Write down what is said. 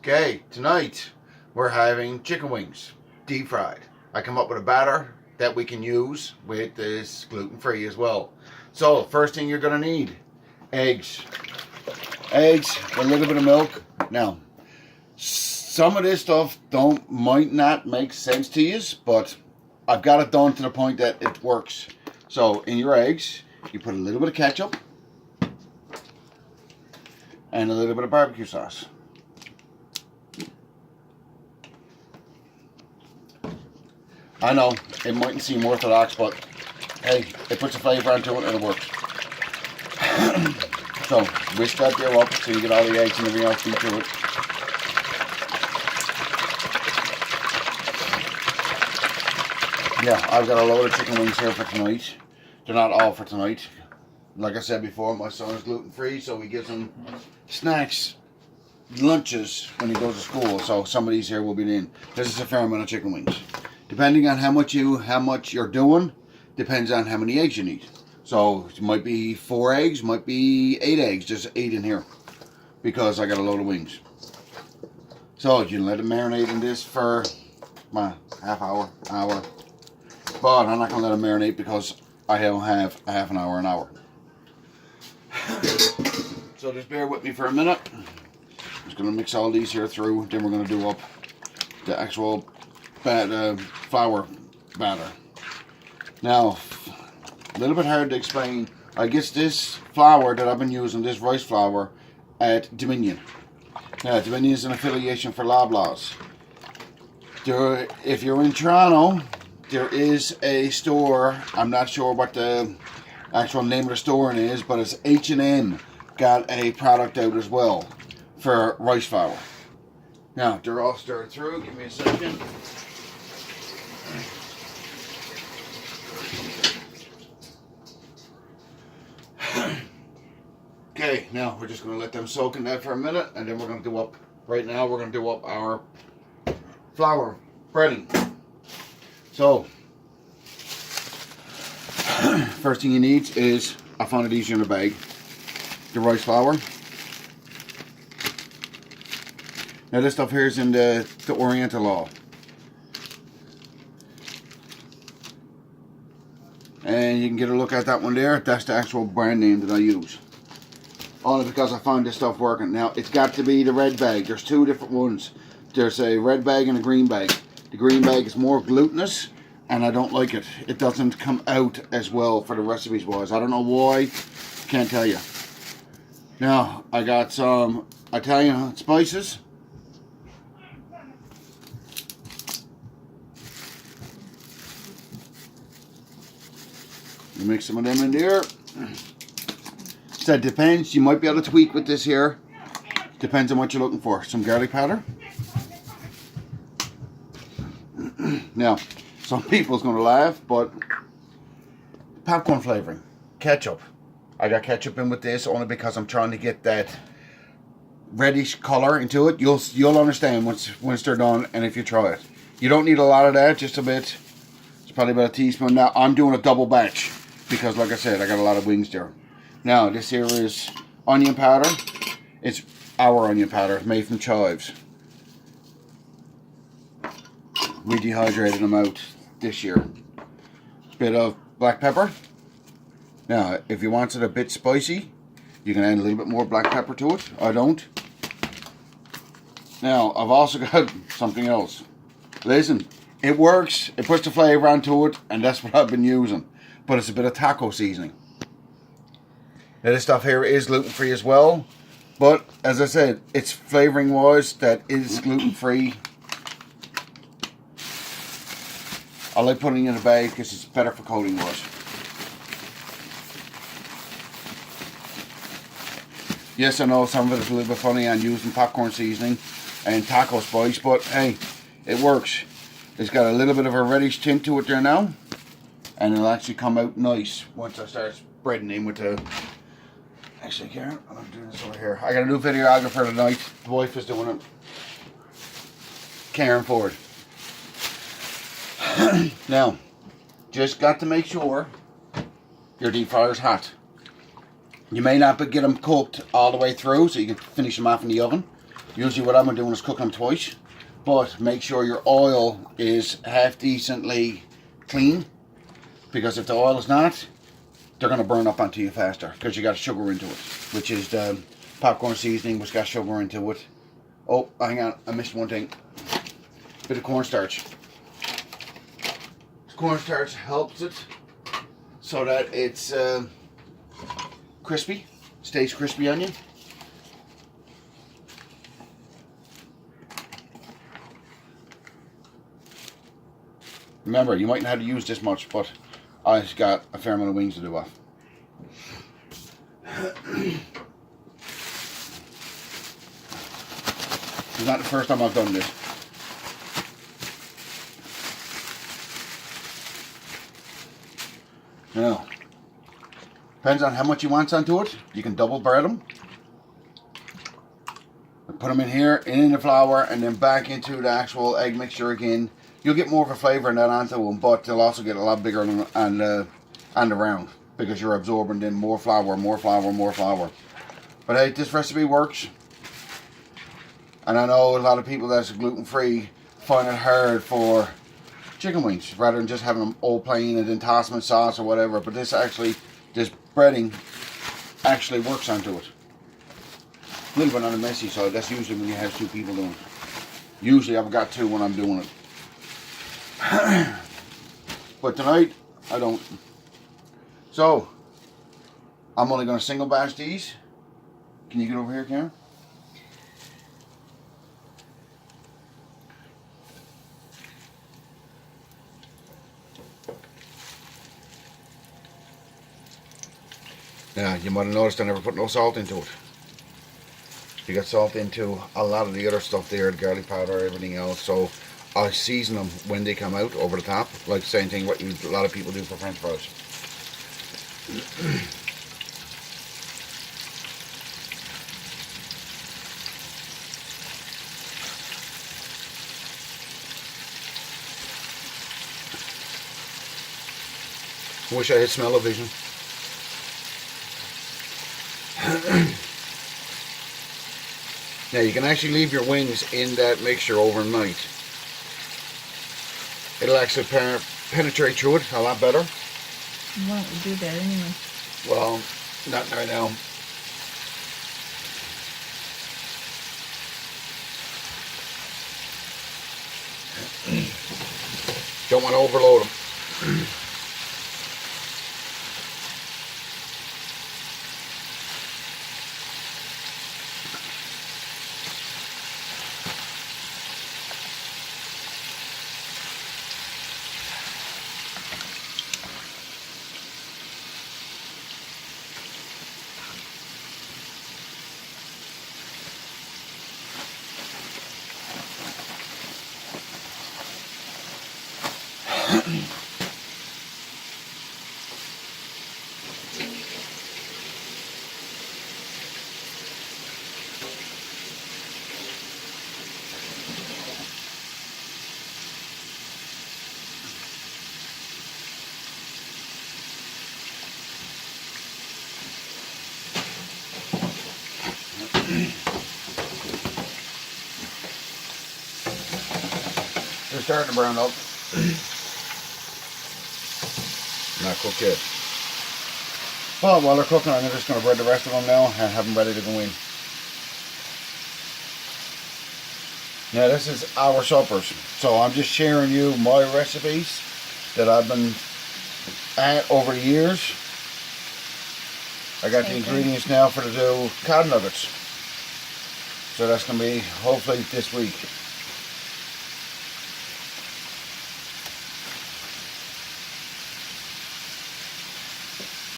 Okay, tonight we're having chicken wings, deep fried. I come up with a batter that we can use with this gluten-free as well. So, first thing you're gonna need, eggs. Eggs, a little bit of milk. Now, some of this stuff might not make sense to you, but I've got it done to the point that it works. So, in your eggs, you put a little bit of ketchup and a little bit of barbecue sauce. I know, it mightn't seem orthodox, but hey, it puts a flavour into it and it works. So, whisk that there up so you get all the eggs and everything else into it. Yeah, I've got a load of chicken wings here for tonight. They're not all for tonight. Like I said before, my son is gluten-free, so we give him snacks, lunches when he goes to school. So some of these here will be in. This is a fair amount of chicken wings. Depending on how much you're doing, depends on how many eggs you need. So it might be 4 eggs, might be 8 eggs, just 8 in here, because I got a load of wings. So you can let it marinate in this for half hour, hour. But I'm not gonna let it marinate because I don't have a half an hour, an hour. So just bear with me for a minute. I'm just gonna mix all these here through. Then we're gonna do up the actual flour batter. Now, a little bit hard to explain. I get this flour that I've been using, this rice flour, at Dominion. Now, Dominion is an affiliation for Loblaws. If you're in Toronto, there is a store. I'm not sure what the actual name of the store is, but it's H&M got a product out as well for rice flour. Now, they're all stirred through. Give me a second. Okay, now we're just going to let them soak in that for a minute, and then we're going to do up, right now we're going to do up our flour breading. So, first thing you need is, I found it easier in a bag, the rice flour. Now this stuff here is in the Oriental Law. And you can get a look at that one there. That's the actual brand name that I use. Only because I found this stuff working. Now, it's got to be the red bag. There's 2 different ones. There's a red bag and a green bag. The green bag is more glutinous, and I don't like it. It doesn't come out as well for the recipes wise. I don't know why. Can't tell you. Now, I got some Italian spices. You mix some of them in there. So it depends. You might be able to tweak with this here. Depends on what you're looking for. Some garlic powder. Now, some people's going to laugh, but popcorn flavoring. Ketchup. I got ketchup in with this only because I'm trying to get that reddish color into it. You'll understand once they're done and if you try it. You don't need a lot of that, just a bit. It's probably about a teaspoon. Now, I'm doing a double batch because, like I said, I got a lot of wings there. Now, this here is onion powder. It's our onion powder, made from chives. We dehydrated them out this year. Bit of black pepper. Now, if you want it a bit spicy, you can add a little bit more black pepper to it. I don't. Now, I've also got something else. Listen, it works. It puts the flavor onto it, and that's what I've been using. But it's a bit of taco seasoning. Now, this stuff here is gluten-free as well. But, as I said, it's flavoring-wise that is gluten-free. I like putting it in a bag because it's better for coating-wise. Yes, I know some of it is a little bit funny on using popcorn seasoning and taco spice, but hey, it works. It's got a little bit of a reddish tint to it there now, and it'll actually come out nice once I start spreading in with the... Actually, Karen, I'm doing this over here. I got a new videographer tonight. The wife is doing it. Karen Ford. Now, just got to make sure your deep fryer's hot. You may not get them cooked all the way through, so you can finish them off in the oven. Usually what I'm doing is cooking them twice, but make sure your oil is half decently clean, because if the oil is not, they're going to burn up onto you faster, because you got sugar into it, which is the popcorn seasoning, which got sugar into it. Oh, hang on, I missed one thing. Bit of cornstarch. Cornstarch helps it so that it's crispy, stays crispy on you. Remember, you might not have to use this much, but I've got a fair amount of wings to do off. It's not the first time I've done this. Now, depends on how much you want onto it. You can double bread them. Put them in here, in the flour, and then back into the actual egg mixture again. You'll get more of a flavour in that onto them, but they'll also get a lot bigger on the round, because you're absorbing in more flour, more flour, more flour. But hey, this recipe works. And I know a lot of people that's gluten-free find it hard for chicken wings, rather than just having them all plain and then toss them in sauce or whatever. But this breading actually works onto it. A little bit on the messy side. That's usually when you have two people doing it. Usually I've got two when I'm doing it. But tonight I don't. So I'm only going to single batch these. Can you get over here, Karen? Yeah, you might have noticed I never put no salt into it. You got salt into a lot of the other stuff there, the garlic powder, everything else. So I season them when they come out over the top, like the same thing what a lot of people do for French fries. I wish I had smell-o-vision. Now you can actually leave your wings in that mixture overnight. It'll actually penetrate through it a lot better. Why don't we do that anyway? Well, not right now. Don't want to overload them. They're starting to brown up. Not cooked yet. Well, while they're cooking, I'm just going to bread the rest of them now and have them ready to go in. Now this is our suppers, so I'm just sharing you my recipes that I've been at over the years. I got the ingredients now for the cod nuggets, so that's going to be hopefully this week.